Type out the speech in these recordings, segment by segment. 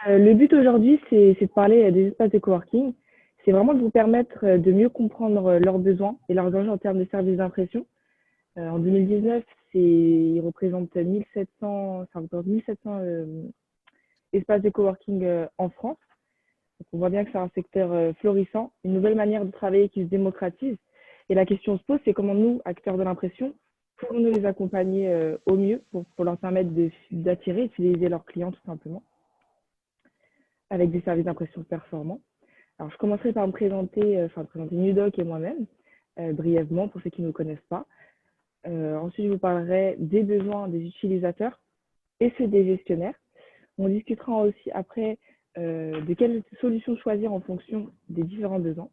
Le but aujourd'hui, c'est de parler des espaces de coworking. C'est vraiment de vous permettre de mieux comprendre leurs besoins et leurs enjeux en termes de services d'impression. En 2019, ils représentent 1700, ça représente 1700 espaces de coworking en France. Donc on voit bien que c'est un secteur florissant, une nouvelle manière de travailler qui se démocratise. Et la question se pose, c'est comment nous, acteurs de l'impression, pouvons-nous les accompagner au mieux pour leur permettre d'attirer et de fidéliser leurs clients tout simplement, avec des services d'impression performants. Alors, je commencerai par me présenter, présenter Nudoc et moi-même, brièvement, pour ceux qui ne nous connaissent pas. Ensuite, je vous parlerai des besoins des utilisateurs et ceux des gestionnaires. On discutera aussi après de quelles solutions choisir en fonction des différents besoins.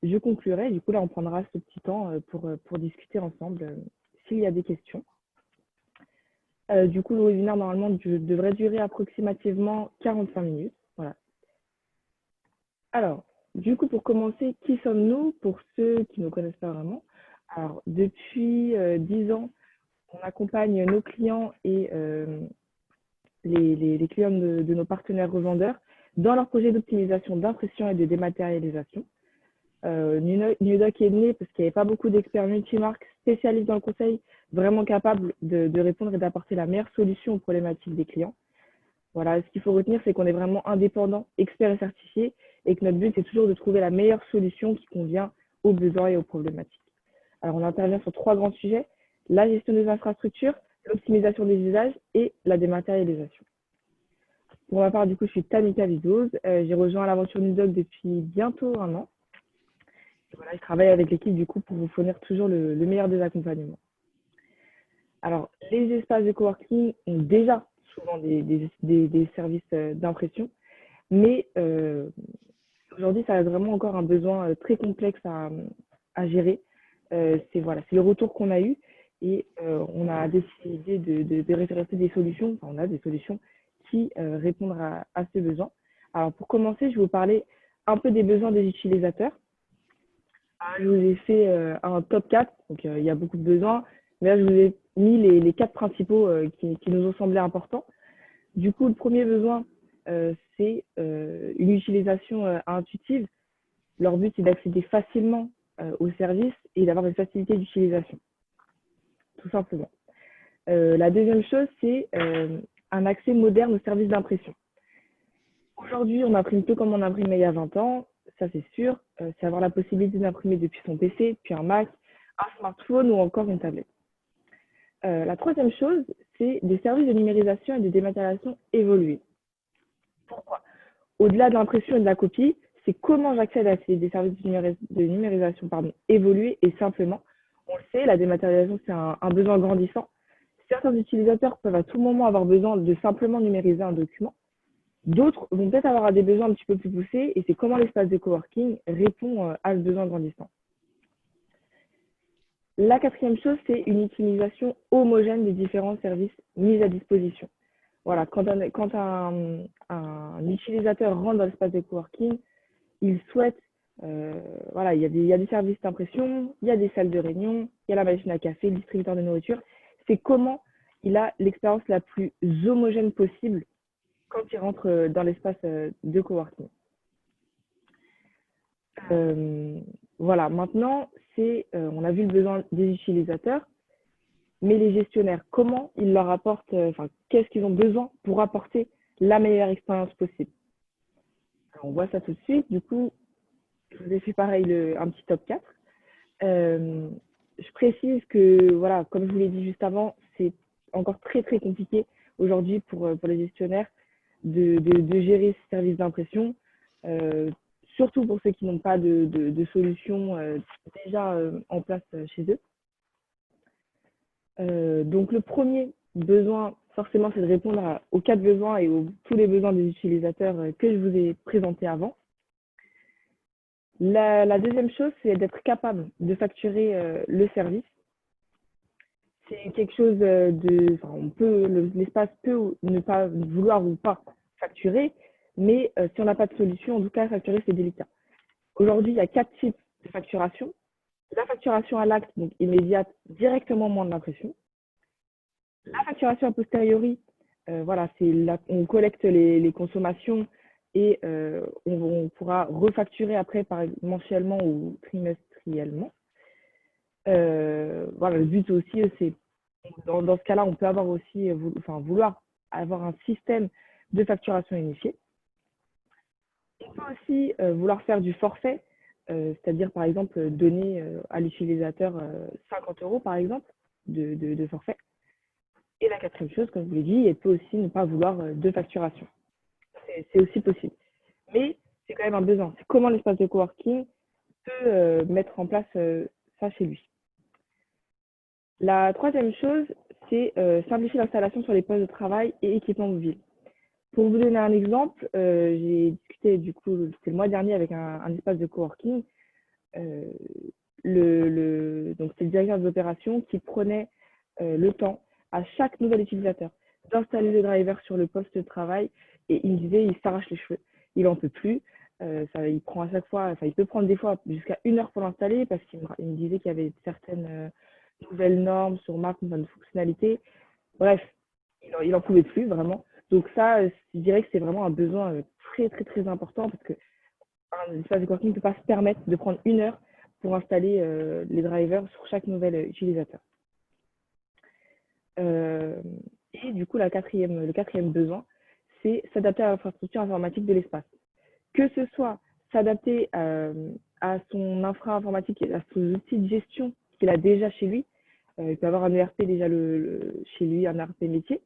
Je conclurai, du coup, là, on prendra ce petit temps pour discuter ensemble s'il y a des questions. Du coup, le webinaire, normalement, devrait durer approximativement 45 minutes. Voilà. Alors, du coup, pour commencer, qui sommes-nous pour ceux qui ne nous connaissent pas vraiment? Alors, depuis 10 ans, on accompagne nos clients et les clients de nos partenaires revendeurs dans leurs projets d'optimisation d'impression et de dématérialisation. Nudoc est né parce qu'il n'y avait pas beaucoup d'experts multimarques spécialistes dans le conseil, vraiment capables de répondre et d'apporter la meilleure solution aux problématiques des clients. Voilà, ce qu'il faut retenir, c'est qu'on est vraiment indépendant, expert et certifié, et que notre but, c'est toujours de trouver la meilleure solution qui convient aux besoins et aux problématiques. Alors, on intervient sur 3 grands sujets, la gestion des infrastructures, l'optimisation des usages et la dématérialisation. Pour ma part, du coup, je suis Tamika Vidoz. J'ai rejoint l'aventure Nudoc depuis bientôt 1 an. Et voilà, je travaille avec l'équipe, du coup, pour vous fournir toujours le meilleur des accompagnements. Alors, les espaces de coworking ont déjà souvent des services d'impression, mais aujourd'hui, ça reste vraiment encore un besoin très complexe à gérer. C'est voilà, le retour qu'on a eu et on a décidé de référencer des solutions. Enfin, on a des solutions qui répondent à ce besoin. Alors, pour commencer, je vais vous parler un peu des besoins des utilisateurs. Je vous ai fait un top 4, donc il y a beaucoup de besoins, mais là, je vous ai mis les 4 principaux qui nous ont semblé importants. Du coup, le premier besoin, c'est une utilisation intuitive. Leur but, c'est d'accéder facilement au service et d'avoir une facilité d'utilisation, tout simplement. La deuxième chose, c'est un accès moderne aux services d'impression. Aujourd'hui, on imprime peu comme on imprimait il y a 20 ans, ça c'est sûr. C'est avoir la possibilité d'imprimer depuis son PC, puis un Mac, un smartphone ou encore une tablette. La troisième chose, c'est des services de numérisation et de dématérialisation évolués. Pourquoi? Au-delà de l'impression et de la copie, c'est comment j'accède à des services de numérisation évolués et simplement. On le sait, la dématérialisation, c'est un besoin grandissant. Certains utilisateurs peuvent à tout moment avoir besoin de simplement numériser un document. D'autres vont peut-être avoir des besoins un petit peu plus poussés et c'est comment l'espace de coworking répond à ce besoin grandissant. La quatrième chose, c'est une utilisation homogène des différents services mis à disposition. Voilà, quand un utilisateur rentre dans l'espace de coworking, il souhaite, voilà, il y a des services d'impression, il y a des salles de réunion, il y a la machine à café, le distributeur de nourriture. C'est comment il a l'expérience la plus homogène possible quand il rentre dans l'espace de coworking. Voilà, maintenant, on a vu le besoin des utilisateurs, mais les gestionnaires, comment ils leur apportent, qu'est-ce qu'ils ont besoin pour apporter la meilleure expérience possible. Alors, on voit ça tout de suite. Du coup, je vous ai fait pareil un petit top 4. Je précise que, voilà, comme je vous l'ai dit juste avant, c'est encore très, très compliqué aujourd'hui pour les gestionnaires de gérer ces services d'impression, surtout pour ceux qui n'ont pas de solution déjà en place chez eux. Donc, le premier besoin, forcément, c'est de répondre aux 4 besoins et tous les besoins des utilisateurs que je vous ai présentés avant. La deuxième chose, c'est d'être capable de facturer le service. C'est quelque chose l'espace peut ne pas vouloir ou pas facturer, mais si on n'a pas de solution, en tout cas, facturer, c'est délicat. Aujourd'hui, il y a 4 types de facturation. La facturation à l'acte, donc immédiate, directement au moment de l'impression. La facturation a posteriori, Voilà, on collecte les consommations et on pourra refacturer après mensuellement ou trimestriellement. Voilà, le but aussi, c'est dans ce cas-là, on peut avoir aussi, vouloir avoir un système de facturation unifié. On peut aussi vouloir faire du forfait, c'est-à-dire par exemple donner à l'utilisateur 50 € par exemple de forfait. Et la quatrième chose, comme je vous l'ai dit, elle peut aussi ne pas vouloir de facturation. C'est aussi possible. Mais c'est quand même un besoin. C'est comment l'espace de coworking peut mettre en place ça chez lui. La troisième chose, c'est simplifier l'installation sur les postes de travail et équipements mobiles. Pour vous donner un exemple, j'ai discuté du coup, c'était le mois dernier avec un espace de coworking. Donc c'est le directeur de l'opération qui prenait le temps à chaque nouvel utilisateur d'installer le driver sur le poste de travail et il me disait il s'arrache les cheveux, il en peut plus. Il prend à chaque fois, il peut prendre des fois jusqu'à 1 heure pour l'installer parce qu'il me disait qu'il y avait certaines nouvelles normes sur Mac, nouvelles fonctionnalités. Bref, il en pouvait plus vraiment. Donc ça, je dirais que c'est vraiment un besoin très très très important parce que un espace de coworking ne peut pas se permettre de prendre 1 heure pour installer les drivers sur chaque nouvel utilisateur. Et du coup, le quatrième besoin, c'est s'adapter à l'infrastructure informatique de l'espace. Que ce soit s'adapter à son infra informatique et à ses outils de gestion qu'il a déjà chez lui. Il peut avoir un ERP déjà chez lui, un ERP métier.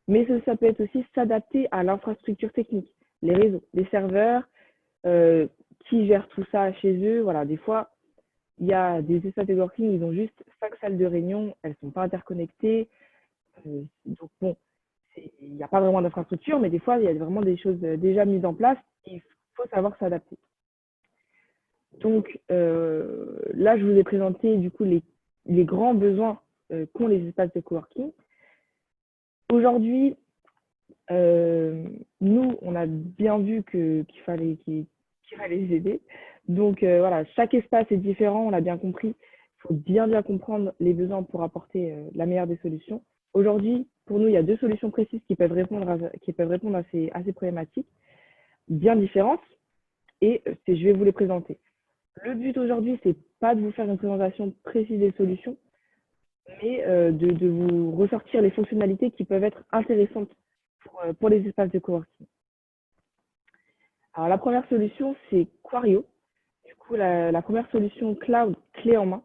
Mais ça peut être aussi s'adapter à l'infrastructure technique, les réseaux, les serveurs, qui gèrent tout ça chez eux. Voilà, des fois, il y a des espaces de coworking, ils ont juste 5 salles de réunion, elles ne sont pas interconnectées. Donc bon, il n'y a pas vraiment d'infrastructure, mais des fois, il y a vraiment des choses déjà mises en place et il faut savoir s'adapter. Donc là, je vous ai présenté du coup les grands besoins qu'ont les espaces de coworking. Aujourd'hui, nous, on a bien vu qu'il fallait les aider. Donc voilà, chaque espace est différent, on l'a bien compris. Il faut bien comprendre les besoins pour apporter la meilleure des solutions. Aujourd'hui, pour nous, il y a 2 solutions précises qui peuvent répondre à ces problématiques bien différentes et je vais vous les présenter. Le but aujourd'hui, c'est pas de vous faire une présentation précise des solutions, mais de vous ressortir les fonctionnalités qui peuvent être intéressantes pour les espaces de coworking. Alors la première solution, c'est Quario. Du coup, la première solution cloud clé en main.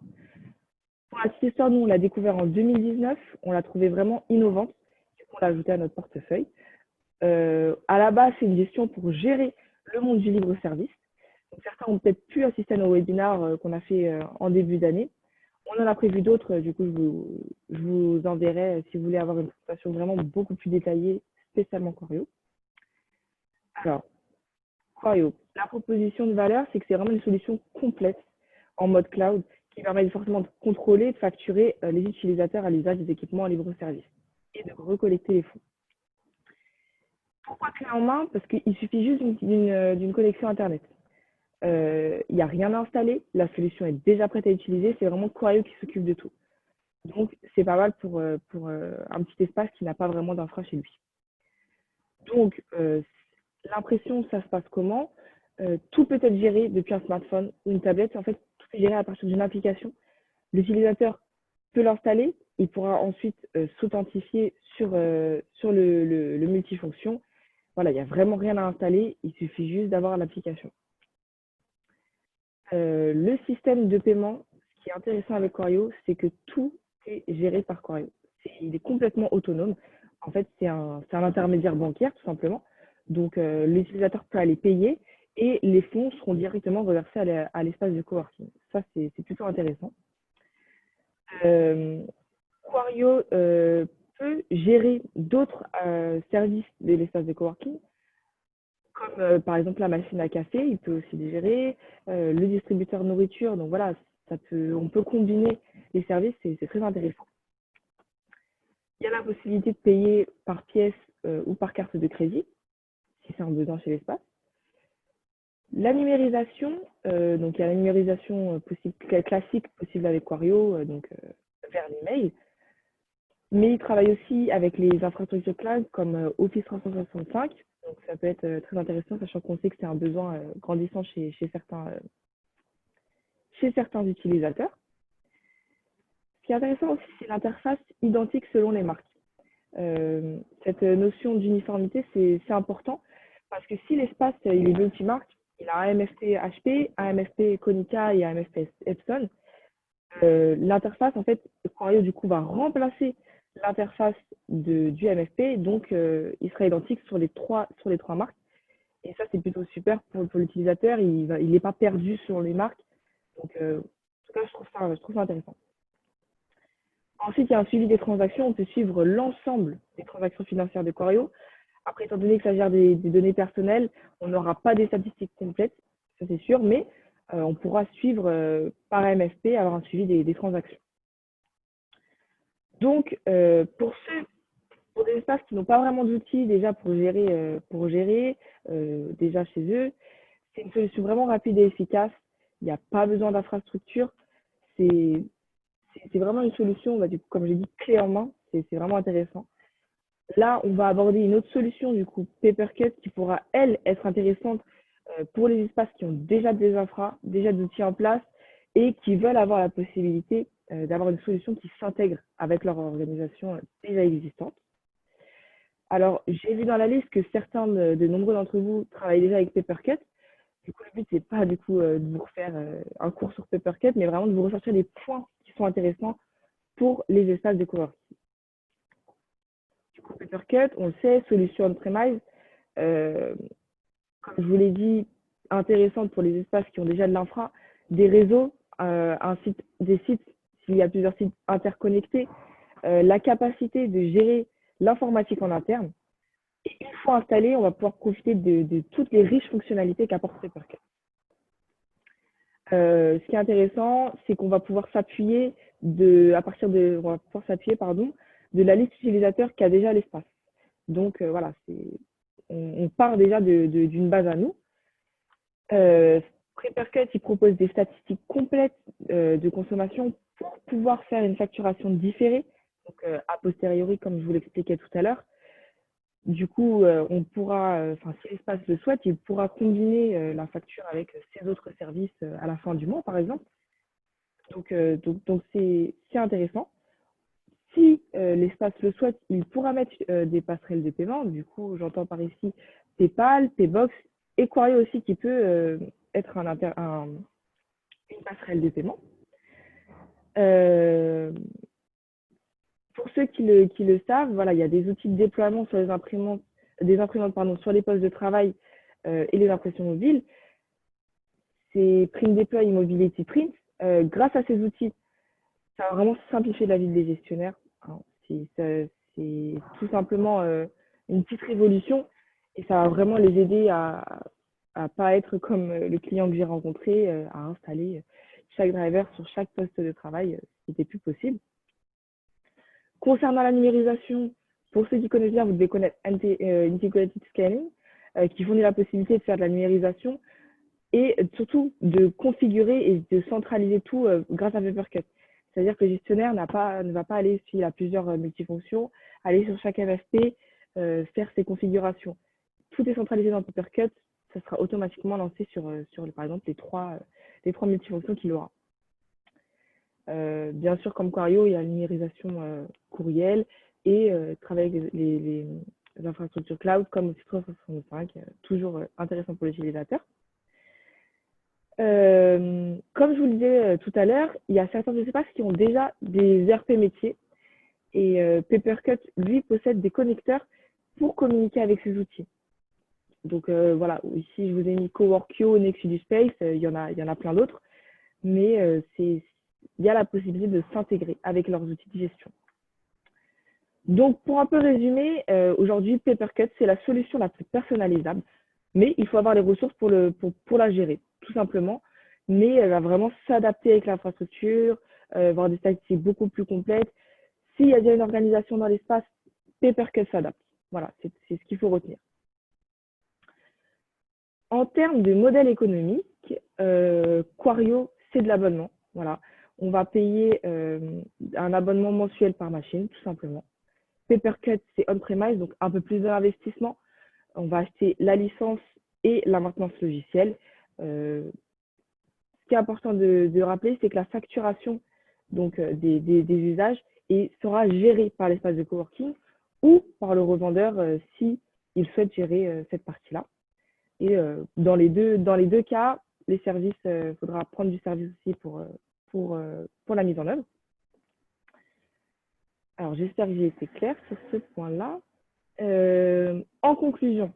Pour la petite histoire, nous, on l'a découvert en 2019. On l'a trouvé vraiment innovante. Du coup, on l'a ajouté à notre portefeuille. À la base, c'est une gestion pour gérer le monde du libre service. Donc, certains ont peut-être pu assister à nos webinaires qu'on a fait en début d'année. On en a prévu d'autres. Du coup, je vous enverrai si vous voulez avoir une présentation vraiment beaucoup plus détaillée, spécialement Quario. Alors, Quario, la proposition de valeur, c'est que c'est vraiment une solution complète en mode cloud qui permet forcément de contrôler et de facturer les utilisateurs à l'usage des équipements en libre service et de recollecter les fonds. Pourquoi clé en main? Parce qu'il suffit juste d'une connexion Internet. Il n'y a rien à installer, la solution est déjà prête à utiliser, c'est vraiment Quario qui s'occupe de tout. Donc, c'est pas mal pour un petit espace qui n'a pas vraiment d'infra chez lui. Donc, l'impression, ça se passe comment? Tout peut être géré depuis un smartphone ou une tablette. En fait, tout est géré à partir d'une application. L'utilisateur peut l'installer. Il pourra ensuite s'authentifier sur le multifonction. Voilà, il n'y a vraiment rien à installer. Il suffit juste d'avoir l'application. Le système de paiement, ce qui est intéressant avec Quario, c'est que tout est géré par Quario. Il est complètement autonome. En fait, c'est un intermédiaire bancaire, tout simplement. Donc, l'utilisateur peut aller payer et les fonds seront directement reversés à l'espace de coworking. Ça, c'est plutôt intéressant. Quario peut gérer d'autres services de l'espace de coworking, comme par exemple la machine à café, il peut aussi les gérer, le distributeur de nourriture. Donc voilà, on peut combiner les services, c'est très intéressant. Il y a la possibilité de payer par pièce ou par carte de crédit, si c'est un besoin chez l'espace. La numérisation, donc il y a la numérisation classique possible avec Quario, donc vers l'email. Mais ils travaillent aussi avec les infrastructures cloud comme Office 365. Donc, ça peut être très intéressant, sachant qu'on sait que c'est un besoin grandissant chez certains utilisateurs. Ce qui est intéressant aussi, c'est l'interface identique selon les marques. Cette notion d'uniformité, c'est important parce que si l'espace il est multimarque, il a un MFP HP, un MFP Konica et un MFP Epson, l'interface, en fait, Quario, du coup, va remplacer l'interface du MFP, donc il sera identique sur les trois marques. Et ça, c'est plutôt super pour l'utilisateur, il n'est pas perdu sur les marques. Donc, en tout cas, je trouve ça intéressant. Ensuite, il y a un suivi des transactions. On peut suivre l'ensemble des transactions financières de Quario. Après, étant donné que ça gère des données personnelles, on n'aura pas des statistiques complètes, ça c'est sûr, mais on pourra suivre par MFP, avoir un suivi des transactions. Donc, pour des espaces qui n'ont pas vraiment d'outils déjà pour gérer déjà chez eux, c'est une solution vraiment rapide et efficace. Il n'y a pas besoin d'infrastructure. C'est vraiment une solution, bah, du coup, comme j'ai dit, clé en main. C'est vraiment intéressant. Là, on va aborder une autre solution, du coup, Papercut, qui pourra, elle, être intéressante pour les espaces qui ont déjà des infras, déjà des outils en place et qui veulent avoir la possibilité d'avoir une solution qui s'intègre avec leur organisation déjà existante. Alors, j'ai vu dans la liste que certains de nombreux d'entre vous travaillent déjà avec Papercut. Du coup, le but, c'est pas du coup de vous refaire un cours sur Papercut, mais vraiment de vous ressortir des points qui sont intéressants pour les espaces de coworking. Du coup, Papercut, on le sait, solution on-premise, comme je vous l'ai dit, intéressante pour les espaces qui ont déjà de l'infra, des réseaux, des sites, s'il y a plusieurs sites interconnectés, la capacité de gérer l'informatique en interne. Et une fois installé, on va pouvoir profiter de toutes les riches fonctionnalités qu'apporte Papercut. Ce qui est intéressant, c'est qu'on va pouvoir s'appuyer de la liste utilisateur qui a déjà l'espace. Donc voilà, on part déjà d'une base à nous. Papercut, il propose des statistiques complètes de consommation pour pouvoir faire une facturation différée, donc a posteriori, comme je vous l'expliquais tout à l'heure. Du coup, on pourra, si l'espace le souhaite, il pourra combiner la facture avec ses autres services à la fin du mois, par exemple. Donc c'est intéressant. Si l'espace le souhaite, il pourra mettre des passerelles de paiement. Du coup, j'entends par ici PayPal, Paybox et Quario aussi qui peut être une passerelle de paiement. Pour ceux qui le savent, voilà, il y a des outils de déploiement sur les imprimantes, sur les postes de travail et les impressions mobiles. C'est Print Deploy et Mobility Print. Grâce à ces outils, ça va vraiment simplifier la vie des gestionnaires. Hein. C'est tout simplement une petite révolution et ça va vraiment les aider à pas être comme le client que j'ai rencontré, à installer chaque driver sur chaque poste de travail, ce qui n'était plus possible. Concernant la numérisation, pour ceux qui connaissent bien, vous devez connaître Integrated Scaling, qui fournit la possibilité de faire de la numérisation et surtout de configurer et de centraliser tout grâce à Papercut. C'est-à-dire que le gestionnaire ne va pas aller, s'il a plusieurs multifonctions, aller sur chaque MFP, faire ses configurations. Tout est centralisé dans Papercut, ça sera automatiquement lancé sur par exemple, les trois multifonctions qu'il aura. Bien sûr, comme Quario, il y a la numérisation courriel et travailler avec les infrastructures cloud comme Office 365, toujours intéressant pour l'utilisateur. Comme je vous le disais tout à l'heure, il y a certains espaces qui ont déjà des ERP métiers et Papercut, lui, possède des connecteurs pour communiquer avec ces outils. Donc voilà, ici je vous ai mis Coworkio, Nexus du Space, il y en a plein d'autres, mais il y a la possibilité de s'intégrer avec leurs outils de gestion. Donc pour un peu résumer, aujourd'hui Papercut, c'est la solution la plus personnalisable, mais il faut avoir les ressources pour la gérer, tout simplement. Mais elle va vraiment s'adapter avec l'infrastructure, avoir des statistiques beaucoup plus complètes. S'il y a déjà une organisation dans l'espace, Papercut s'adapte. Voilà, c'est ce qu'il faut retenir. En termes de modèle économique, Quario, c'est de l'abonnement. Voilà. On va payer un abonnement mensuel par machine, tout simplement. Papercut, c'est on-premise, donc un peu plus d'investissement. On va acheter la licence et la maintenance logicielle. Ce qui est important de rappeler, c'est que la facturation donc, des usages sera gérée par l'espace de coworking ou par le revendeur si il souhaite gérer cette partie-là. Et dans les deux cas, les services, il faudra prendre du service aussi pour la mise en œuvre. Alors, j'espère que j'ai été claire sur ce point-là. En conclusion,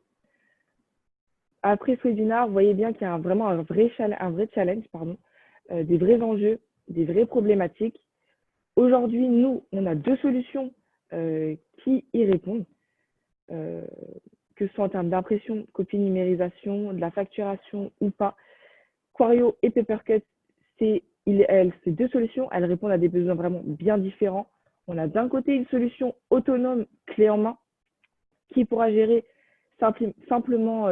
après ce webinaire, vous voyez bien qu'il y a vraiment un vrai challenge, des vrais enjeux, des vraies problématiques. Aujourd'hui, nous, on a deux solutions qui y répondent, que ce soit en termes d'impression, copie, numérisation, de la facturation ou pas. Quario et Papercut, ces deux solutions, elles répondent à des besoins vraiment bien différents. On a d'un côté une solution autonome, clé en main, qui pourra gérer simplement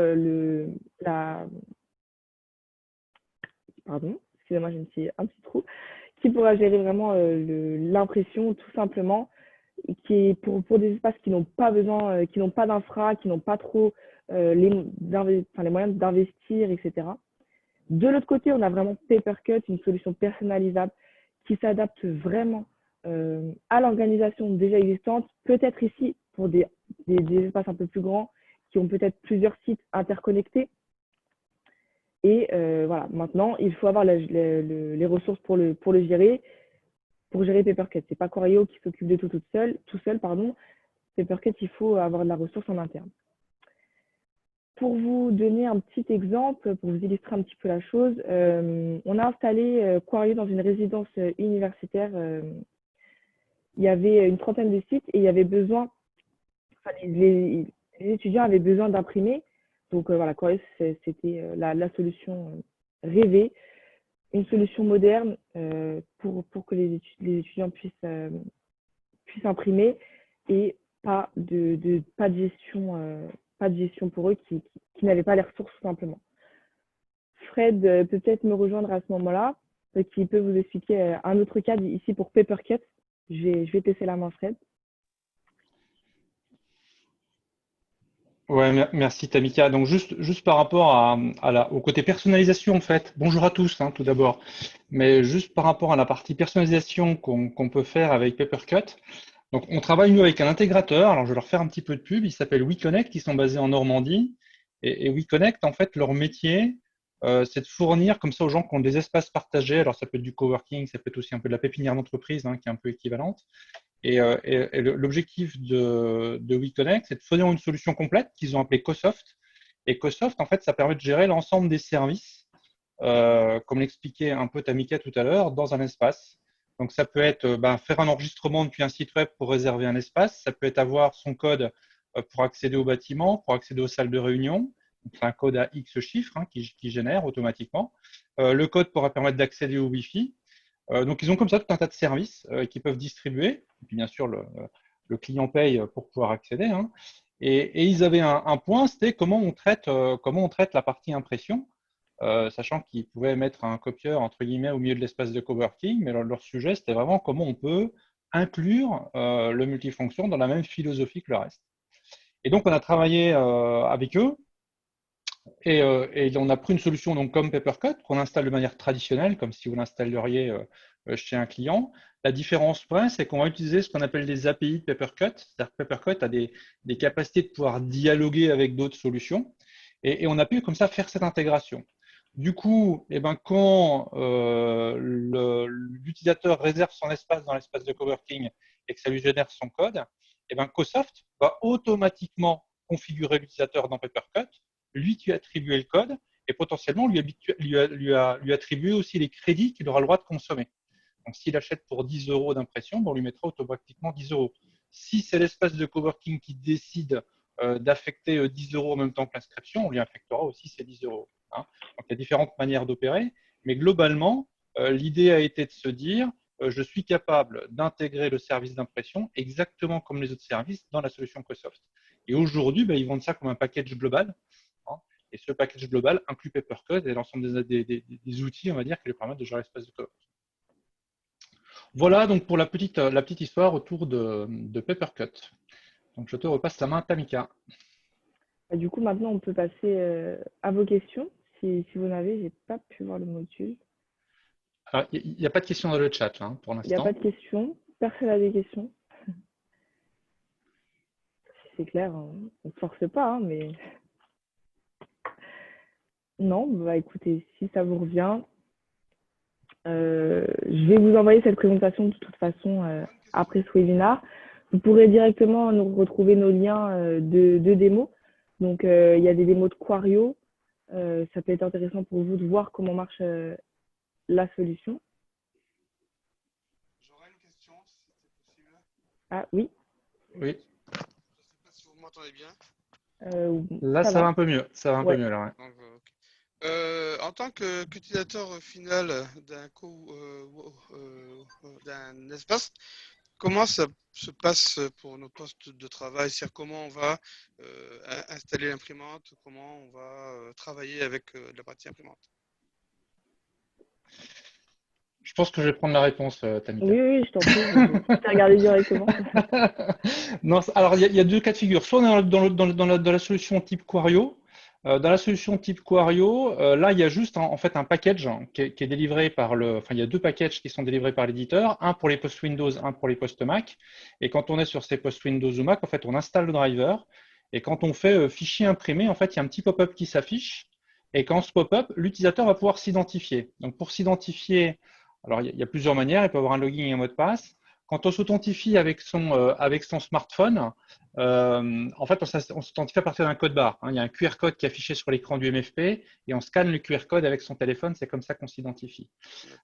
pardon, excusez-moi, j'ai un petit trou, qui pourra gérer vraiment l'impression tout simplement, qui est pour des espaces qui n'ont pas besoin, qui n'ont pas d'infra, qui n'ont pas trop les moyens d'investir, etc. De l'autre côté, on a vraiment Papercut, une solution personnalisable qui s'adapte vraiment à l'organisation déjà existante, peut-être ici pour des espaces un peu plus grands qui ont peut-être plusieurs sites interconnectés. Et voilà, maintenant, il faut avoir les ressources pour le gérer. Pour gérer Papercut, c'est pas Quario qui s'occupe de tout seul, pardon. Papercut, il faut avoir de la ressource en interne. Pour vous donner un petit exemple, pour vous illustrer un petit peu la chose, on a installé Quario dans une résidence universitaire. Il y avait une trentaine de sites et il y avait besoin, les étudiants avaient besoin d'imprimer. Donc voilà, Quario, c'était la solution rêvée, une solution moderne pour que les étudiants puissent imprimer et pas de gestion pour eux qui n'avaient pas les ressources tout simplement. Fred peut peut-être me rejoindre à ce moment-là, qui peut vous expliquer un autre cas ici pour Papercut. Je vais te laisser la main, Fred. Ouais, merci Tamika. Donc juste par rapport au côté personnalisation en fait. Bonjour à tous tout d'abord. Mais juste par rapport à la partie personnalisation qu'on peut faire avec Papercut. Donc on travaille nous avec un intégrateur. Alors je vais leur faire un petit peu de pub. Il s'appelle WeConnect. Ils sont basés en Normandie. Et WeConnect en fait leur métier c'est de fournir comme ça aux gens qui ont des espaces partagés. Alors ça peut être du coworking, ça peut être aussi un peu de la pépinière d'entreprise qui est un peu équivalente. Et l'objectif de WeConnect, c'est de fournir une solution complète qu'ils ont appelée CoSoft. Et CoSoft, en fait, ça permet de gérer l'ensemble des services, comme l'expliquait un peu Tamika tout à l'heure, dans un espace. Donc, ça peut être faire un enregistrement depuis un site web pour réserver un espace. Ça peut être avoir son code pour accéder au bâtiment, pour accéder aux salles de réunion. C'est un code à X chiffres qui génère automatiquement. Le code pourra permettre d'accéder au Wi-Fi. Donc, ils ont comme ça tout un tas de services qu'ils peuvent distribuer. Et puis, bien sûr, le client paye pour pouvoir accéder. Et ils avaient un point, c'était comment on traite la partie impression, sachant qu'ils pouvaient mettre un copieur entre guillemets au milieu de l'espace de coworking, mais leur sujet, c'était vraiment comment on peut inclure le multifonction dans la même philosophie que le reste. Et donc, on a travaillé avec eux et on a pris une solution donc, comme Papercut qu'on installe de manière traditionnelle, comme si vous l'installeriez chez un client. La différence près, c'est qu'on va utiliser ce qu'on appelle des API de Papercut. C'est-à-dire que Papercut a des capacités de pouvoir dialoguer avec d'autres solutions. Et on a pu comme ça faire cette intégration. Du coup, quand l'utilisateur réserve son espace dans l'espace de coworking et que ça lui génère son code, CoSoft va automatiquement configurer l'utilisateur dans Papercut, lui attribuer le code et potentiellement lui attribuer aussi les crédits qu'il aura le droit de consommer. Donc, s'il achète pour 10 euros d'impression, on lui mettra automatiquement 10 euros. Si c'est l'espace de coworking qui décide d'affecter 10 euros en même temps que l'inscription, on lui affectera aussi ces 10 euros. Donc, il y a différentes manières d'opérer, mais globalement, l'idée a été de se dire je suis capable d'intégrer le service d'impression exactement comme les autres services dans la solution CoSoft. Et aujourd'hui, ils vendent ça comme un package global. Et ce package global inclut Papercut et l'ensemble des outils, on va dire, qui lui permettent de gérer l'espace de coworking. Voilà donc pour la petite histoire autour de Papercut. Donc je te repasse la main, Tamika. Bah, du coup, maintenant, on peut passer à vos questions. Si vous en avez, j'ai pas pu voir le module. Alors, il n'y a pas de questions dans le chat là, hein, pour Il n'y a pas l'instant. de questions. Personne n'a des questions. C'est clair, hein. On ne force pas, hein, mais non, bah écoutez, si ça vous revient, je vais vous envoyer cette présentation de toute façon après ce webinaire. Vous pourrez directement nous retrouver nos liens de démos. Donc, il y a des démos de Quario. Ça peut être intéressant pour vous de voir comment marche la solution. J'aurais une question, si c'était possible. Ah oui, Oui, Je ne sais pas si vous m'entendez bien. là ça ça va va. un peu mieux. Ça va un peu Ouais. mieux là. Ouais. Donc, ok. En tant qu'utilisateur final d'un espace, comment ça se passe pour nos postes de travail? C'est-à-dire comment on va installer l'imprimante, comment on va travailler avec la partie imprimante? Je pense que je vais prendre la réponse, Oui, Tamika. oui, je t'en prie, je t'ai regardé directement. Non, alors il y a deux cas de figure. Soit on est dans la solution type Quario. Dans la solution type Quario, là il y a juste en fait un package qui est délivré par enfin il y a deux packages qui sont délivrés par l'éditeur, un pour les postes Windows, un pour les postes Mac. Et quand on est sur ces postes Windows ou Mac, en fait on installe le driver. Et quand on fait fichier imprimé, en fait il y a un petit pop-up qui s'affiche. Et quand ce pop-up, l'utilisateur va pouvoir s'identifier. Donc pour s'identifier, alors il y a plusieurs manières. Il peut avoir un login et un mot de passe. Quand on s'authentifie avec son smartphone, en fait, on s'authentifie à partir d'un code barre. Hein. Il y a un QR code qui est affiché sur l'écran du MFP et on scanne le QR code avec son téléphone. C'est comme ça qu'on s'identifie.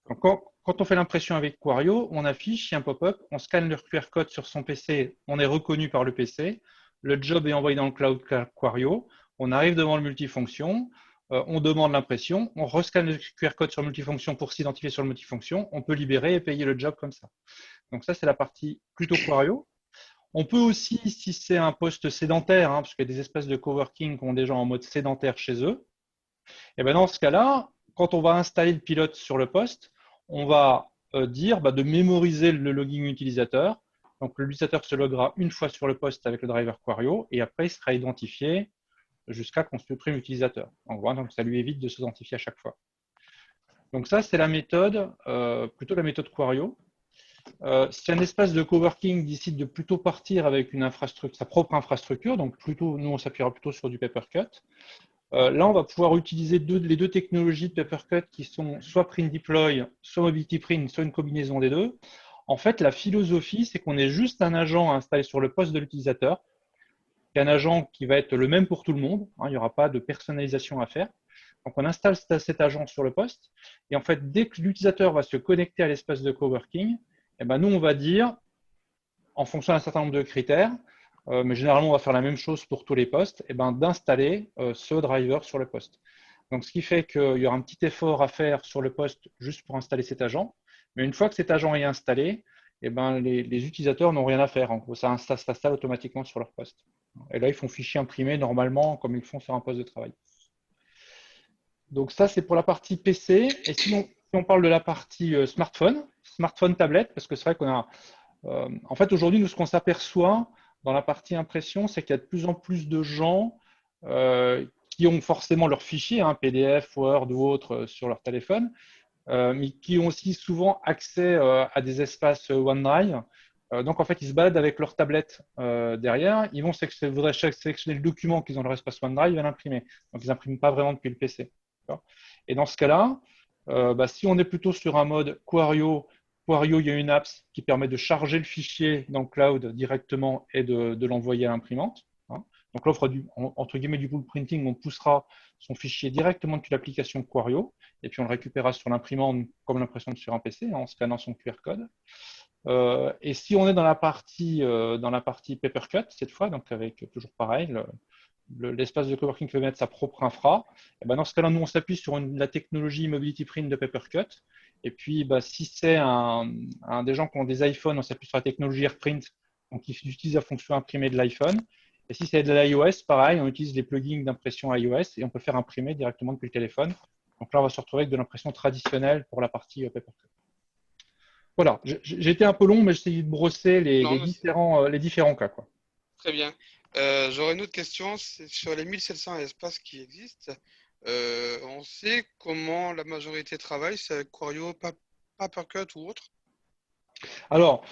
D'accord. Donc, quand on fait l'impression avec Quario, on affiche, il y a un pop-up, on scanne le QR code sur son PC, on est reconnu par le PC, le job est envoyé dans le cloud Quario, on arrive devant le multifonction, on demande l'impression, on rescanne le QR code sur multifonction pour s'identifier sur le multifonction, on peut libérer et payer le job comme ça. Donc ça, c'est la partie plutôt Quario. On peut aussi, si c'est un poste sédentaire, hein, parce qu'il y a des espaces de coworking qui ont des gens en mode sédentaire chez eux, et ben dans ce cas-là, quand on va installer le pilote sur le poste, on va dire de mémoriser le login utilisateur. Donc l'utilisateur se loguera une fois sur le poste avec le driver Quario et après il sera identifié jusqu'à qu'on supprime l'utilisateur. Donc ça lui évite de s'identifier à chaque fois. Donc ça, c'est la méthode, plutôt la méthode Quario. Si un espace de coworking décide de plutôt partir avec une infrastructure, sa propre infrastructure, donc plutôt, nous on s'appuiera plutôt sur du Papercut. Là, on va pouvoir utiliser les deux technologies de Papercut qui sont soit Print Deploy, soit Mobility Print, soit une combinaison des deux. En fait, la philosophie, c'est qu'on ait juste un agent installé sur le poste de l'utilisateur, qui est un agent qui va être le même pour tout le monde. Hein, il n'y aura pas de personnalisation à faire. Donc, on installe cet agent sur le poste. Et en fait, dès que l'utilisateur va se connecter à l'espace de coworking, eh ben, nous, on va dire, en fonction d'un certain nombre de critères, mais généralement, on va faire la même chose pour tous les postes, eh ben, d'installer ce driver sur le poste. Donc, ce qui fait qu'il y aura un petit effort à faire sur le poste juste pour installer cet agent. Mais une fois que cet agent est installé, eh ben, les utilisateurs n'ont rien à faire. En gros, ça s'installe automatiquement sur leur poste. Et là, ils font fichier imprimé normalement comme ils le font sur un poste de travail. Donc ça, c'est pour la partie PC. Et si on parle de la partie smartphone, tablette, parce que c'est vrai qu'on a… en fait, aujourd'hui, nous, ce qu'on s'aperçoit dans la partie impression, c'est qu'il y a de plus en plus de gens qui ont forcément leurs fichiers, hein, PDF, Word ou autres, sur leur téléphone, mais qui ont aussi souvent accès à des espaces OneDrive. Donc, en fait, ils se baladent avec leur tablette derrière. Ils voudraient sélectionner le document qu'ils ont dans leur espace OneDrive et l'imprimer. Donc, ils n'impriment pas vraiment depuis le PC. Et dans ce cas-là, si on est plutôt sur un mode Quario, il y a une app qui permet de charger le fichier dans le cloud directement et de l'envoyer à l'imprimante. Hein. Donc l'offre entre guillemets du bulk printing, on poussera son fichier directement depuis l'application Quario et puis on le récupérera sur l'imprimante comme l'impression sur un PC en scannant son QR code. Et si on est dans la partie Papercut cette fois, donc avec toujours pareil, l'espace de coworking peut mettre sa propre infra. Et ben dans ce cas-là, nous, on s'appuie sur la technologie Mobility Print de Papercut. Et puis, si c'est des gens qui ont des iPhones, on s'appuie sur la technologie AirPrint, donc ils utilisent la fonction imprimée de l'iPhone. Et si c'est de l'iOS, pareil, on utilise les plugins d'impression iOS et on peut faire imprimer directement depuis le téléphone. Donc là, on va se retrouver avec de l'impression traditionnelle pour la partie Papercut. Voilà, j'ai été un peu long, mais j'essaie de brosser Non, mais les différents cas, quoi. très bien. J'aurais une autre question, c'est sur les 1700 espaces qui existent. On sait comment la majorité travaille, c'est avec Quario, Papercut ou autre? Alors,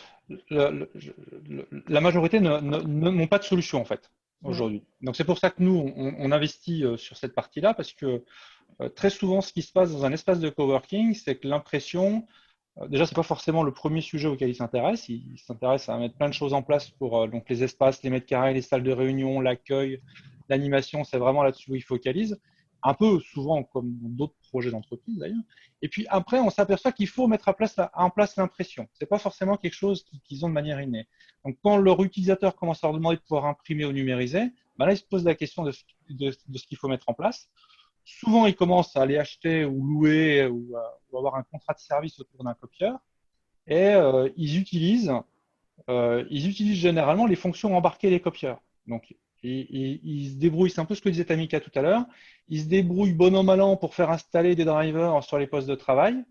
la majorité n'ont pas de solution, en fait, Ouais. aujourd'hui. Donc, c'est pour ça que nous, on investit sur cette partie-là, parce que très souvent, ce qui se passe dans un espace de coworking, c'est que l'impression, déjà, c'est pas forcément le premier sujet auquel ils s'intéressent. Ils s'intéressent à mettre plein de choses en place pour donc les espaces, les mètres carrés, les salles de réunion, l'accueil, l'animation. C'est vraiment là-dessus où ils focalisent. Un peu souvent comme dans d'autres projets d'entreprise d'ailleurs. Et puis après, on s'aperçoit qu'il faut mettre en place l'impression. C'est pas forcément quelque chose qu'ils ont de manière innée. Donc quand leur utilisateur commence à leur demander de pouvoir imprimer ou numériser, ben là, ils se posent la question de ce qu'il faut mettre en place. Souvent, ils commencent à aller acheter ou louer ou avoir un contrat de service autour d'un copieur et ils utilisent généralement les fonctions embarquées des copieurs. Donc, ils se débrouillent, c'est un peu ce que disait Tamika tout à l'heure, ils se débrouillent bon an mal an pour faire installer des drivers sur les postes de travail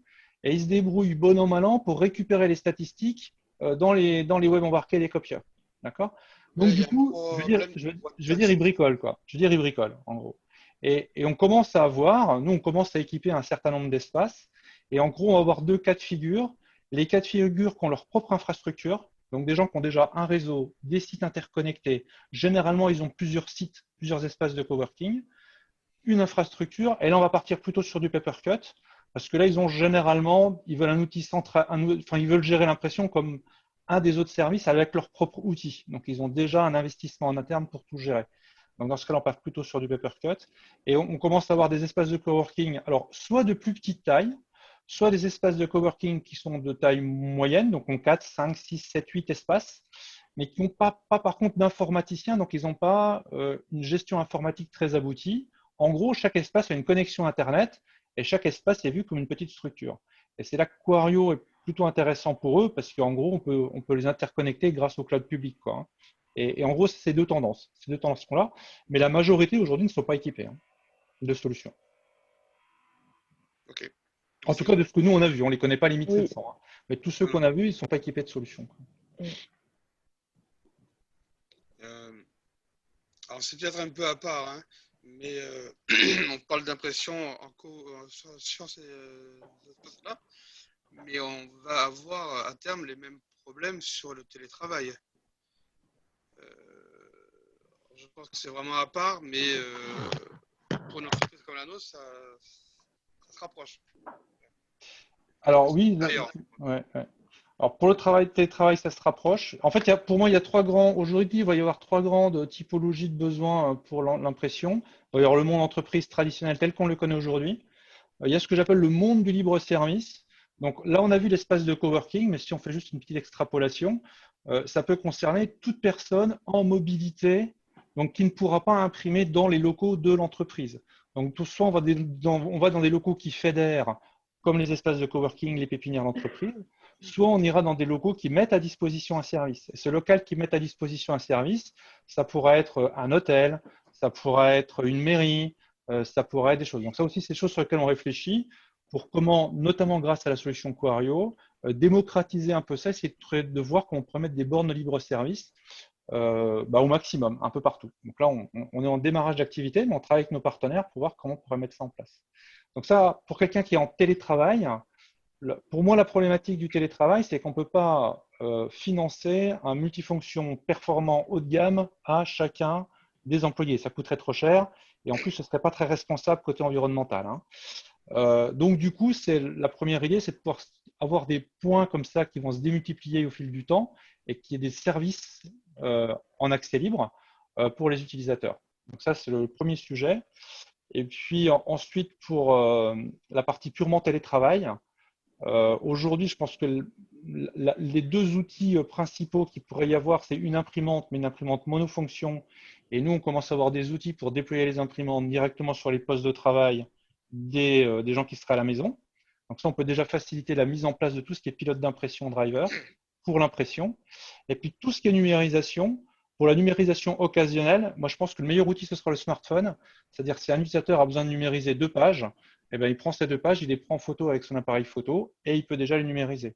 et ils se débrouillent bon an mal an pour récupérer les statistiques dans les web embarqués des copieurs. D'accord? Donc, Il y du a un coup, problème de je vais WhatsApp. dire, ils bricolent, quoi. Je veux dire, ils bricolent, en gros. Et on commence à avoir, nous, on commence à équiper un certain nombre d'espaces. Et en gros, on va avoir deux cas de figure. Les cas de figure qui ont leur propre infrastructure, donc des gens qui ont déjà un réseau, des sites interconnectés. Généralement, ils ont plusieurs sites, plusieurs espaces de coworking, une infrastructure. Et là, on va partir plutôt sur du papercut, parce que là, ils ont généralement, ils veulent un outil central, enfin, ils veulent gérer l'impression comme un des autres services avec leur propre outil. Donc, ils ont déjà un investissement en interne pour tout gérer. Donc, dans ce cas-là, on part plutôt sur du papercut. Et on commence à avoir des espaces de coworking, alors soit de plus petite taille, soit des espaces de coworking qui sont de taille moyenne, donc on 4, 5, 6, 7, 8 espaces, mais qui n'ont pas par contre d'informaticiens, donc ils n'ont pas une gestion informatique très aboutie. En gros, chaque espace a une connexion Internet et chaque espace est vu comme une petite structure. Et c'est là que Quario est plutôt intéressant pour eux parce qu'en gros, on peut les interconnecter grâce au cloud public, quoi, hein. Et en gros, c'est ces deux tendances sont là, mais la majorité aujourd'hui ne sont pas équipées, hein, de solutions. Ok, En tout merci. cas, de ce que nous on a vu, on ne les connaît pas les Oui. 1700, hein. Mais tous ceux Voilà. qu'on a vus, ils ne sont pas équipés de solutions, quoi. Mm. Euh, alors, c'est peut-être un peu à part, hein, mais on parle d'impression sur ces espaces-là, mais on va avoir à terme les mêmes problèmes sur le télétravail. Je pense que c'est vraiment à part, mais pour une entreprise comme la nôtre, ça se rapproche. Alors oui, D'ailleurs, ouais, ouais. Alors pour le télétravail, ça se rapproche. En fait, pour moi, il y a aujourd'hui, il va y avoir trois grandes typologies de besoins pour l'impression. Il va y avoir le monde entreprise traditionnel tel qu'on le connaît aujourd'hui. Il y a ce que j'appelle le monde du libre service. Donc là, on a vu l'espace de coworking, mais si on fait juste une petite extrapolation, ça peut concerner toute personne en mobilité, donc qui ne pourra pas imprimer dans les locaux de l'entreprise. Donc tout soit on va dans des locaux qui fédèrent, comme les espaces de coworking, les pépinières d'entreprise, soit on ira dans des locaux qui mettent à disposition un service. Et ce local qui met à disposition un service, ça pourrait être un hôtel, ça pourrait être une mairie, ça pourrait être des choses. Donc ça aussi, c'est des choses sur lesquelles on réfléchit pour comment, notamment grâce à la solution Quario, démocratiser un peu ça, c'est de voir comment on pourrait mettre des bornes de libre service au maximum, un peu partout. Donc là, on est en démarrage d'activité, mais on travaille avec nos partenaires pour voir comment on pourrait mettre ça en place. Donc ça, pour quelqu'un qui est en télétravail, pour moi, la problématique du télétravail, c'est qu'on ne peut pas financer un multifonction performant haut de gamme à chacun des employés. Ça coûterait trop cher et en plus, ce ne serait pas très responsable côté environnemental, hein. Donc, du coup, la première idée, c'est de pouvoir avoir des points comme ça qui vont se démultiplier au fil du temps et qui est des services en accès libre pour les utilisateurs. Donc, ça, c'est le premier sujet. Et puis, ensuite, pour la partie purement télétravail, aujourd'hui, je pense que les deux outils principaux qu'il pourrait y avoir, c'est une imprimante, mais une imprimante monofonction. Et nous, on commence à avoir des outils pour déployer les imprimantes directement sur les postes de travail des gens qui seraient à la maison. Donc ça, on peut déjà faciliter la mise en place de tout ce qui est pilote d'impression driver pour l'impression. Et puis tout ce qui est numérisation, pour la numérisation occasionnelle, moi je pense que le meilleur outil, ce sera le smartphone. C'est-à-dire si un utilisateur a besoin de numériser 2 pages, eh bien, il prend ces 2 pages, il les prend en photo avec son appareil photo et il peut déjà les numériser.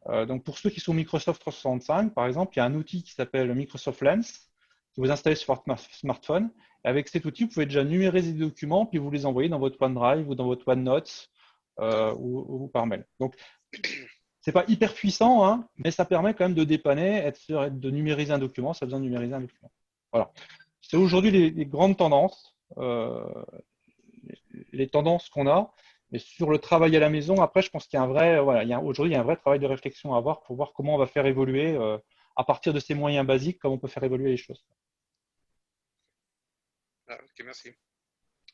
Donc, pour ceux qui sont Microsoft 365, par exemple, il y a un outil qui s'appelle Microsoft Lens que vous installez sur votre smartphone. Et avec cet outil, vous pouvez déjà numériser des documents puis vous les envoyer dans votre OneDrive ou dans votre OneNote ou par mail. Donc, c'est pas hyper puissant, hein, mais ça permet quand même de dépanner, de numériser un document. Ça a besoin de numériser un document. Voilà. C'est aujourd'hui les grandes tendances, les tendances qu'on a. Mais sur le travail à la maison, après, je pense qu'il y a un vrai, voilà, aujourd'hui, il y a un vrai travail de réflexion à avoir pour voir comment on va faire évoluer, à partir de ces moyens basiques, comment on peut faire évoluer les choses. Ah, ok, merci.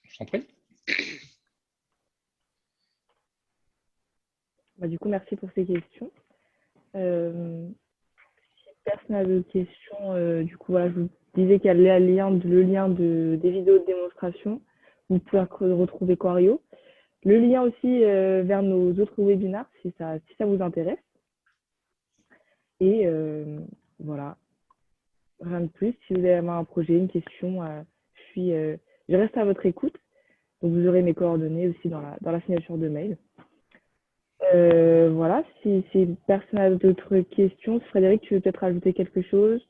Je t'en prie. Bah, du coup, merci pour ces questions. Si personne n'a de questions, du coup, voilà, je vous disais qu'il y a le lien des vidéos de démonstration. Vous pouvez retrouver Quario. Le lien aussi vers nos autres webinaires si ça vous intéresse. Et voilà, rien de plus. Si vous avez un projet, une question, je reste à votre écoute. Donc vous aurez mes coordonnées aussi dans la signature de mail. Voilà, si personne n'a d'autres questions, Frédéric, tu veux peut-être rajouter quelque chose?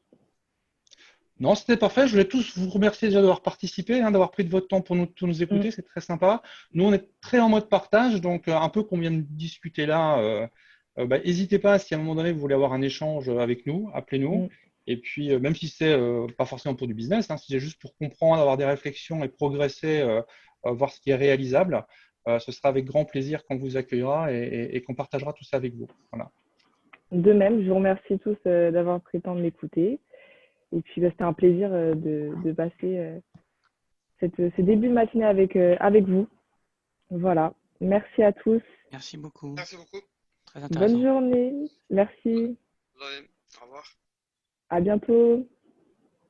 Non, c'était parfait. Je voulais tous vous remercier déjà d'avoir participé, hein, d'avoir pris de votre temps pour nous écouter. C'est très sympa. Nous, on est très en mode partage, donc un peu qu'on vient de discuter là. N'hésitez pas, si à un moment donné vous voulez avoir un échange avec nous, appelez-nous. Et puis, même si c'est pas forcément pour du business, hein, si c'est juste pour comprendre, avoir des réflexions et progresser, voir ce qui est réalisable, ce sera avec grand plaisir qu'on vous accueillera et qu'on partagera tout ça avec vous. Voilà. De même, je vous remercie tous d'avoir pris le temps de m'écouter. Et puis, c'était un plaisir de passer ce début de matinée avec vous. Voilà. Merci à tous. Merci beaucoup. Merci beaucoup. Très intéressant. Bonne journée. Merci. Au revoir. À bientôt.